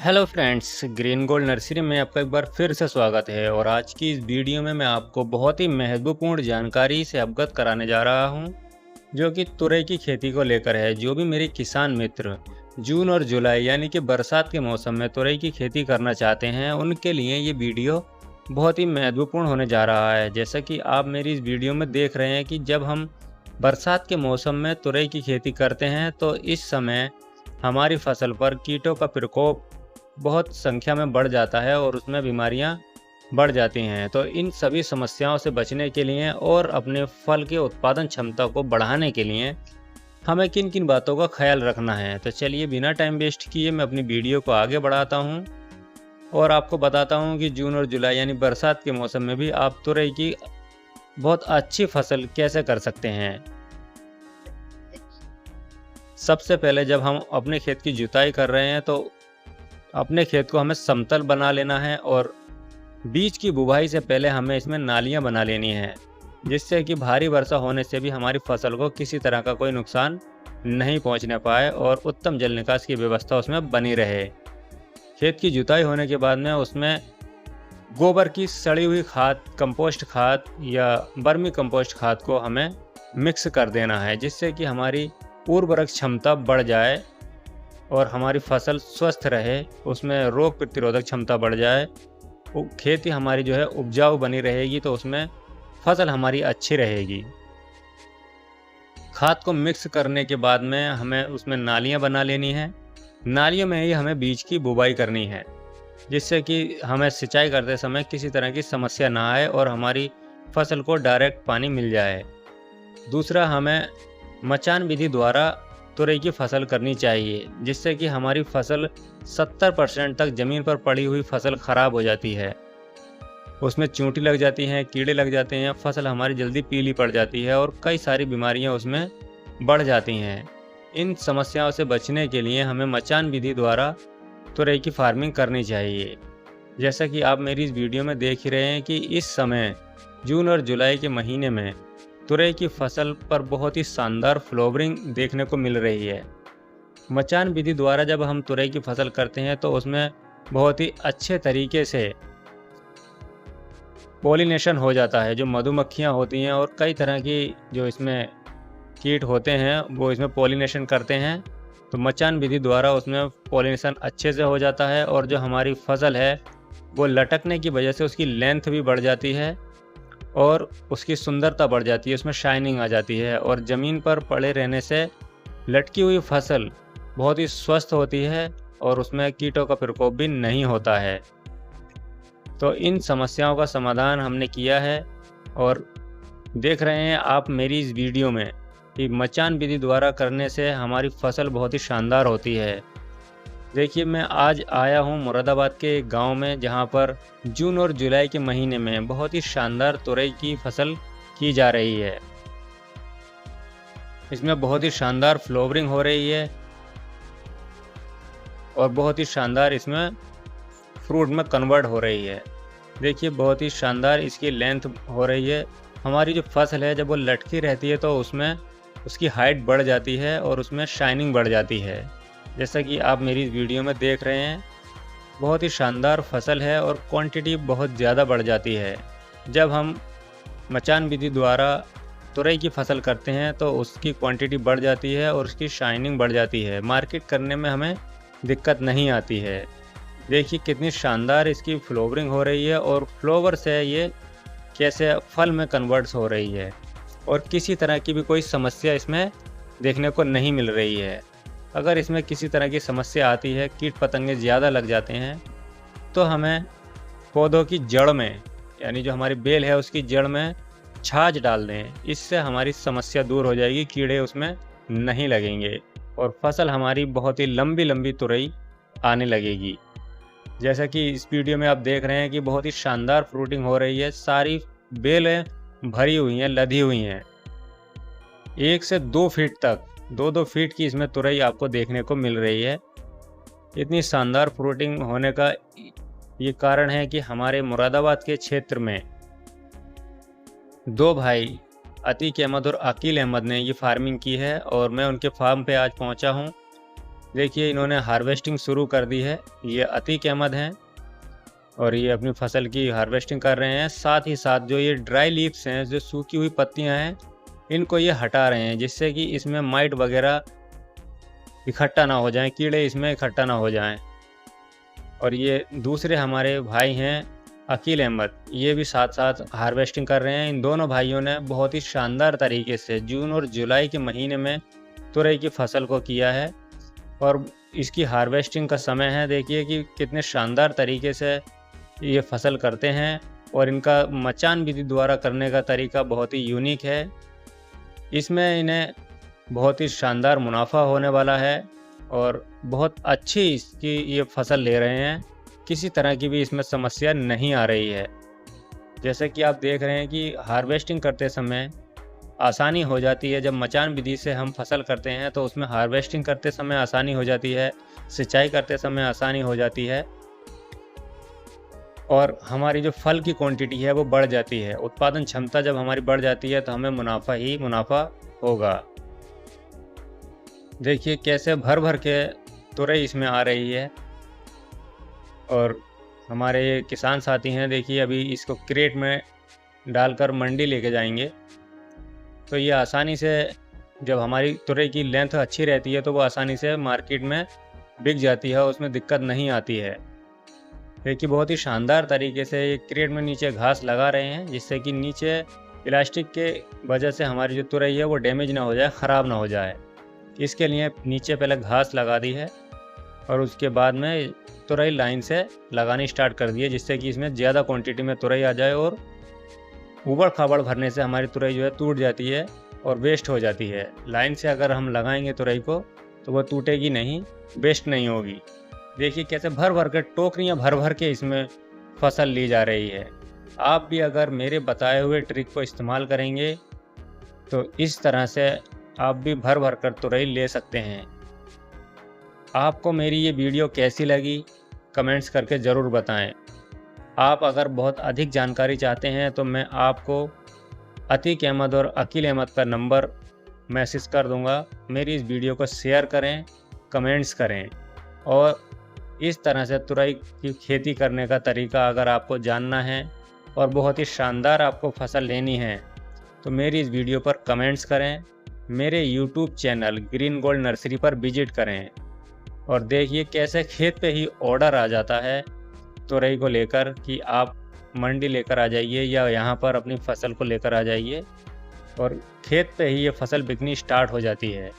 Hello friends, green gold nursery में आपका एक बार फिर से स्वागत है। और आज की इस वीडियो में मैं आपको बहुत ही महत्वपूर्ण जानकारी से अवगत कराने जा रहा हूं, जो कि तुरई की खेती को लेकर है। जो भी मेरे किसान मित्र जून और जुलाई यानी कि बरसात के मौसम में तुरई की खेती करना चाहते हैं, उनके लिए ये वीडियो बहुत ही महत्वपूर्ण होने जा रहा है। जैसा कि आप मेरी इस वीडियो में देख रहे हैं कि जब हम बरसात के मौसम में तुरई की खेती करते हैं तो इस समय हमारी फसल पर कीटों का प्रकोप बहुत संख्या में बढ़ जाता है और उसमें बीमारियां बढ़ जाती हैं। तो इन सभी समस्याओं से बचने के लिए और अपने फल के उत्पादन क्षमता को बढ़ाने के लिए हमें किन किन बातों का ख्याल रखना है, तो चलिए बिना टाइम वेस्ट किए मैं अपनी वीडियो को आगे बढ़ाता हूं और आपको बताता हूं कि जून और जुलाई यानी बरसात के मौसम में भी आप तुरई की बहुत अच्छी फसल कैसे कर सकते हैं। सबसे पहले जब हम अपने खेत की जुताई कर रहे हैं तो अपने खेत को हमें समतल बना लेना है और बीज की बुवाई से पहले हमें इसमें नालियां बना लेनी है, जिससे कि भारी वर्षा होने से भी हमारी फसल को किसी तरह का कोई नुकसान नहीं पहुंचने पाए और उत्तम जल निकास की व्यवस्था उसमें बनी रहे। खेत की जुताई होने के बाद में उसमें गोबर की सड़ी हुई खाद, कंपोस्ट खाद या वर्मी कंपोस्ट खाद को हमें मिक्स कर देना है, जिससे कि हमारी उर्वरक क्षमता बढ़ जाए और हमारी फसल स्वस्थ रहे, उसमें रोग प्रतिरोधक क्षमता बढ़ जाए, खेती हमारी जो है उपजाऊ बनी रहेगी, तो उसमें फसल हमारी अच्छी रहेगी। खाद को मिक्स करने के बाद में हमें उसमें नालियां बना लेनी है। नालियों में ही हमें बीज की बुवाई करनी है, जिससे कि हमें सिंचाई करते समय किसी तरह की समस्या ना आए और हमारी फसल को डायरेक्ट पानी मिल जाए। दूसरा, हमें मचान विधि द्वारा तुरई की फसल करनी चाहिए, जिससे कि हमारी फसल 70% तक ज़मीन पर पड़ी हुई फसल ख़राब हो जाती है। उसमें चूंटी लग जाती हैं, कीड़े लग जाते हैं, फसल हमारी जल्दी पीली पड़ जाती है और कई सारी बीमारियां उसमें बढ़ जाती हैं। इन समस्याओं से बचने के लिए हमें मचान विधि द्वारा तुरई की फार्मिंग करनी चाहिए। जैसा कि आप मेरी इस वीडियो में देख ही रहे हैं कि इस समय जून और जुलाई के महीने में तुरई की फसल पर बहुत ही शानदार फ्लावरिंग देखने को मिल रही है। मचान विधि द्वारा जब हम तुरई की फसल करते हैं तो उसमें बहुत ही अच्छे तरीके से पॉलिनेशन हो जाता है। जो मधुमक्खियां होती हैं और कई तरह की जो इसमें कीट होते हैं वो इसमें पॉलिनेशन करते हैं, तो मचान विधि द्वारा उसमें पॉलिनेशन अच्छे से हो जाता है और जो हमारी फसल है वो लटकने की वजह से उसकी लेंथ भी बढ़ जाती है और उसकी सुंदरता बढ़ जाती है, उसमें शाइनिंग आ जाती है और ज़मीन पर पड़े रहने से लटकी हुई फसल बहुत ही स्वस्थ होती है और उसमें कीटों का प्रकोप भी नहीं होता है। तो इन समस्याओं का समाधान हमने किया है और देख रहे हैं आप मेरी इस वीडियो में कि मचान विधि द्वारा करने से हमारी फसल बहुत ही शानदार होती है। देखिए, मैं आज आया हूँ मुरादाबाद के एक गांव में, जहां पर जून और जुलाई के महीने में बहुत ही शानदार तुरई की फसल की जा रही है। इसमें बहुत ही शानदार फ्लावरिंग हो रही है और बहुत ही शानदार इसमें फ्रूट में कन्वर्ट हो रही है। देखिए, बहुत ही शानदार इसकी लेंथ हो रही है। हमारी जो फसल है जब वो लटकी रहती है तो उसमें उसकी हाइट बढ़ जाती है और उसमें शाइनिंग बढ़ जाती है। जैसा कि आप मेरी इस वीडियो में देख रहे हैं, बहुत ही शानदार फसल है और क्वांटिटी बहुत ज़्यादा बढ़ जाती है। जब हम मचान विधि द्वारा तुरई की फसल करते हैं तो उसकी क्वांटिटी बढ़ जाती है और उसकी शाइनिंग बढ़ जाती है। मार्केट करने में हमें दिक्कत नहीं आती है। देखिए कितनी शानदार इसकी फ्लावरिंग हो रही है और फ्लावर से ये कैसे फल में कन्वर्ट्स हो रही है और किसी तरह की भी कोई समस्या इसमें देखने को नहीं मिल रही है। अगर इसमें किसी तरह की समस्या आती है, कीट पतंगे ज़्यादा लग जाते हैं, तो हमें पौधों की जड़ में, यानी जो हमारी बेल है उसकी जड़ में छाछ डाल दें। इससे हमारी समस्या दूर हो जाएगी, कीड़े उसमें नहीं लगेंगे और फसल हमारी बहुत ही लंबी लंबी तुरई आने लगेगी। जैसा कि इस वीडियो में आप देख रहे हैं कि बहुत ही शानदार फ्रूटिंग हो रही है। सारी बेलें भरी हुई हैं, लदी हुई हैं। 1 से 2 फीट तक, 2-2 फीट की इसमें तुरई आपको देखने को मिल रही है। इतनी शानदार फ्रूटिंग होने का ये कारण है कि हमारे मुरादाबाद के क्षेत्र में 2 भाई अतीक अहमद और अकील अहमद ने ये फार्मिंग की है और मैं उनके फार्म पे आज पहुंचा हूं। देखिए इन्होंने हार्वेस्टिंग शुरू कर दी है। ये अतीक अहमद हैं और ये अपनी फसल की हार्वेस्टिंग कर रहे हैं। साथ ही साथ जो ये ड्राई लीव्स हैं, जो सूखी हुई पत्तियां हैं, इनको ये हटा रहे हैं, जिससे कि इसमें माइट वगैरह इकट्ठा ना हो जाएं, कीड़े इसमें इकट्ठा ना हो जाएं। और ये दूसरे हमारे भाई हैं अकील अहमद, ये भी साथ साथ हार्वेस्टिंग कर रहे हैं। इन दोनों भाइयों ने बहुत ही शानदार तरीके से जून और जुलाई के महीने में तुरई की फसल को किया है और इसकी हार्वेस्टिंग का समय है। देखिए कि कितने शानदार तरीके से ये फसल करते हैं और इनका मचान विधि द्वारा करने का तरीका बहुत ही यूनिक है। इसमें इन्हें बहुत ही शानदार मुनाफा होने वाला है और बहुत अच्छी इसकी ये फसल ले रहे हैं। किसी तरह की भी इसमें समस्या नहीं आ रही है। जैसे कि आप देख रहे हैं कि हार्वेस्टिंग करते समय आसानी हो जाती है। जब मचान विधि से हम फसल करते हैं तो उसमें हार्वेस्टिंग करते समय आसानी हो जाती है, सिंचाई करते समय आसानी हो जाती है और हमारी जो फल की क्वांटिटी है वो बढ़ जाती है। उत्पादन क्षमता जब हमारी बढ़ जाती है तो हमें मुनाफा ही मुनाफा होगा। देखिए कैसे भर भर के तुरई इसमें आ रही है और हमारे ये किसान साथी हैं, देखिए अभी इसको क्रेट में डालकर मंडी लेके जाएंगे। तो ये आसानी से, जब हमारी तुरई की लेंथ अच्छी रहती है तो वो आसानी से मार्केट में बिक जाती है, उसमें दिक्कत नहीं आती है। देखिए बहुत ही शानदार तरीके से ये क्रेट में नीचे घास लगा रहे हैं, जिससे कि नीचे प्लास्टिक के वजह से हमारी जो तुरई है वो डैमेज ना हो जाए, ख़राब ना हो जाए। इसके लिए नीचे पहले घास लगा दी है और उसके बाद में तुरई लाइन से लगानी स्टार्ट कर दी है, जिससे कि इसमें ज़्यादा क्वांटिटी में तुरई आ जाए और ऊबड़ खाबड़ भरने से हमारी तुरई जो है टूट जाती है और वेस्ट हो जाती है। लाइन से अगर हम लगाएंगे तुरई को तो वह टूटेगी नहीं, वेस्ट नहीं होगी। देखिए कैसे भर भर के, टोकरियाँ भर भर के इसमें फसल ली जा रही है। आप भी अगर मेरे बताए हुए ट्रिक को इस्तेमाल करेंगे तो इस तरह से आप भी भर भर कर तुरई ले सकते हैं। आपको मेरी ये वीडियो कैसी लगी कमेंट्स करके ज़रूर बताएं। आप अगर बहुत अधिक जानकारी चाहते हैं तो मैं आपको अतीक अहमद और अकील अहमद का नंबर मैसेज कर दूंगा। मेरी इस वीडियो को शेयर करें, कमेंट्स करें और इस तरह से तुरई की खेती करने का तरीका अगर आपको जानना है और बहुत ही शानदार आपको फसल लेनी है तो मेरी इस वीडियो पर कमेंट्स करें। मेरे YouTube channel green gold nursery पर विजिट करें और देखिए कैसे खेत पे ही ऑर्डर आ जाता है तुरई को लेकर कि आप मंडी लेकर आ जाइए या यहाँ पर अपनी फसल को लेकर आ जाइए और खेत पे ही ये फसल बिकनी स्टार्ट हो जाती है।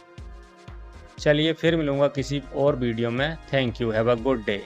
चलिए फिर मिलूँगा किसी और वीडियो में। Thank you, have a good day.